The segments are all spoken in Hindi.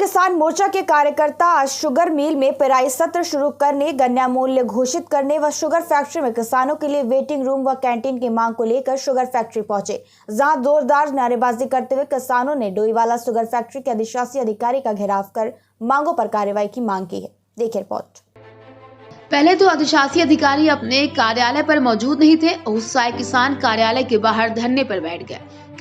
किसान मोर्चा के कार्यकर्ता आज शुगर मिल में पेराई सत्र शुरू करने, गन्ना मूल्य घोषित करने व शुगर फैक्ट्री में किसानों के लिए वेटिंग रूम व कैंटीन की मांग को लेकर शुगर फैक्ट्री पहुंचे, जहां जोरदार नारेबाजी करते हुए किसानों ने डोईवाला शुगर फैक्ट्री के अधिशासी अधिकारी का घेराव कर मांगों पर कार्रवाई की मांग की है। देखिए रिपोर्ट। पहले तो अधिशासी अधिकारी अपने कार्यालय पर मौजूद नहीं थे। उत्साही किसान कार्यालय के बाहर धरने पर बैठ गए,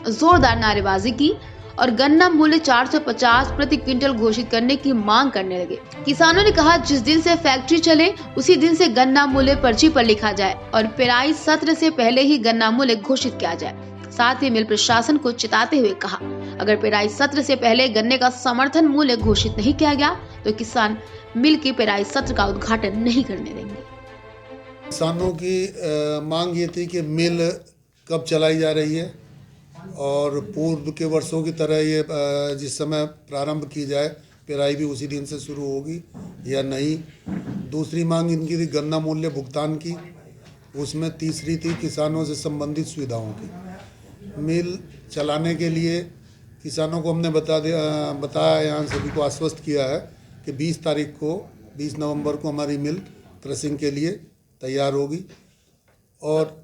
जोरदार नारेबाजी की और गन्ना मूल्य 450 प्रति क्विंटल घोषित करने की मांग करने लगे। किसानों ने कहा, जिस दिन से फैक्ट्री चले उसी दिन से गन्ना मूल्य पर्ची पर लिखा जाए और पेराई सत्र से पहले ही गन्ना मूल्य घोषित किया जाए। साथ ही मिल प्रशासन को चिताते हुए कहा, अगर पेराई सत्र से पहले गन्ने का समर्थन मूल्य घोषित नहीं किया गया तो किसान मिल के पेराई सत्र का उद्घाटन नहीं करने देंगे। किसानों की मांग ये थी कि मिल कब चलाई जा रही है और पूर्व के वर्षों की तरह ये जिस समय प्रारंभ की जाए पेराई भी उसी दिन से शुरू होगी या नहीं। दूसरी मांग इनकी थी गन्ना मूल्य भुगतान की, उसमें तीसरी थी किसानों से संबंधित सुविधाओं की। मिल चलाने के लिए किसानों को हमने बताया यहाँ सभी को आश्वस्त किया है कि 20 नवंबर को हमारी मिल क्रशिंग के लिए तैयार होगी। और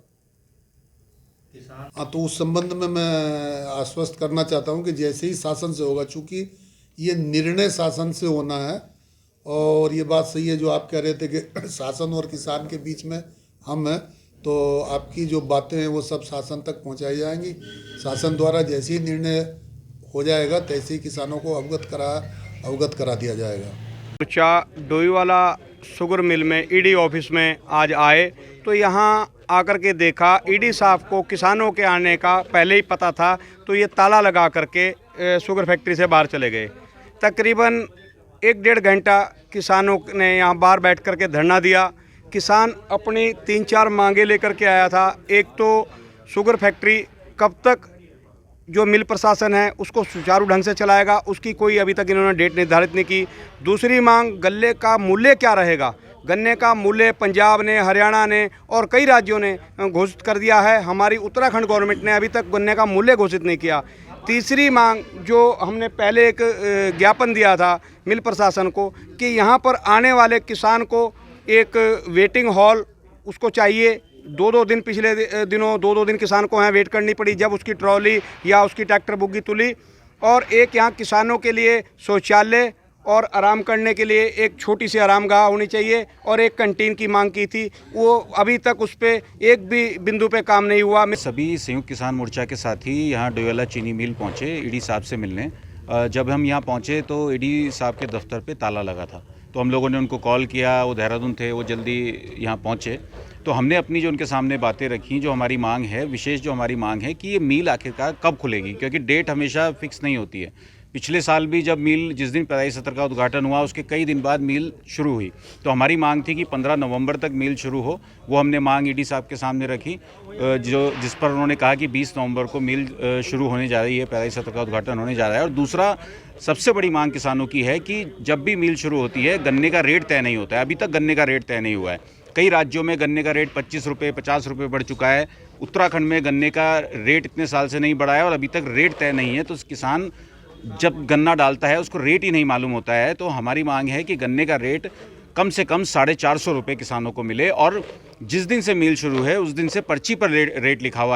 तो उस संबंध में मैं आश्वस्त करना चाहता हूं कि जैसे ही शासन से होगा, चूँकि ये निर्णय शासन से होना है और ये बात सही है जो आप कह रहे थे कि शासन और किसान के बीच में हम हैं, तो आपकी जो बातें हैं वो सब शासन तक पहुंचाई जाएंगी। शासन द्वारा जैसे ही निर्णय हो जाएगा तैसे ही किसानों को अवगत करा दिया जाएगा। मोर्चा डोईवाला शुगर मिल में ईडी ऑफिस में आज आए तो यहाँ आकर के देखा, ईडी साहब को किसानों के आने का पहले ही पता था, तो ये ताला लगा करके शुगर फैक्ट्री से बाहर चले गए। तकरीबन 1-1.5 घंटा किसानों ने यहाँ बाहर बैठ करके धरना दिया। किसान अपनी 3-4 मांगे लेकर के आया था। एक तो शुगर फैक्ट्री कब तक जो मिल प्रशासन है उसको सुचारू ढंग से चलाएगा, उसकी कोई अभी तक इन्होंने डेट निर्धारित नहीं की। दूसरी मांग, गन्ने का मूल्य क्या रहेगा। गन्ने का मूल्य पंजाब ने, हरियाणा ने और कई राज्यों ने घोषित कर दिया है, हमारी उत्तराखंड गवर्नमेंट ने अभी तक गन्ने का मूल्य घोषित नहीं किया। तीसरी मांग, जो हमने पहले एक ज्ञापन दिया था मिल प्रशासन को कि यहाँ पर आने वाले किसान को एक वेटिंग हॉल उसको चाहिए। 2-2 दिन, पिछले दिनों 2-2 दिन किसान को यहाँ वेट करनी पड़ी जब उसकी ट्रॉली या उसकी ट्रैक्टर बुग्गी तुली। और एक यहाँ किसानों के लिए शौचालय और आराम करने के लिए एक छोटी सी आरामगाह होनी चाहिए और एक कैंटीन की मांग की थी, वो अभी तक उस पर एक भी बिंदु पे काम नहीं हुआ। सभी संयुक्त किसान मोर्चा के साथी यहाँ डोईवाला चीनी मिल पहुँचे ईडी साहब से मिलने। जब हम यहाँ पहुँचे तो ईडी साहब के दफ्तर पे ताला लगा था, तो हम लोगों ने उनको कॉल किया, वो देहरादून थे, वो जल्दी यहाँ पहुँचे। तो हमने अपनी जो उनके सामने बातें रखी, जो हमारी मांग है, विशेष जो हमारी मांग है कि ये मिल आखिरकार कब खुलेगी, क्योंकि डेट हमेशा फिक्स नहीं होती है। पिछले साल भी जब मिल, जिस दिन पेराई सत्र का उद्घाटन हुआ उसके कई दिन बाद मिल शुरू हुई, तो हमारी मांग थी कि 15 नवंबर तक मिल शुरू हो। वो हमने मांग ईडी साहब के सामने रखी, जिस पर उन्होंने कहा कि 20 नवंबर को मिल शुरू होने जा रही है, पेराई सत्र का उद्घाटन होने जा रहा है। और दूसरा सबसे बड़ी मांग किसानों की है कि जब भी मिल शुरू होती है गन्ने का रेट तय नहीं होता है। अभी तक गन्ने का रेट तय नहीं हुआ है। कई राज्यों में गन्ने का रेट 25 रुपये, 50 रुपये बढ़ चुका है। उत्तराखंड में गन्ने का रेट इतने साल से नहीं बढ़ा है और अभी तक रेट तय नहीं है। तो किसान जब गन्ना डालता है उसको रेट ही नहीं मालूम होता है। तो हमारी मांग है कि गन्ने का रेट कम से कम 450 रुपये किसानों को मिले और जिस दिन से मिल शुरू है उस दिन से पर्ची पर रेट लिखा हुआ है।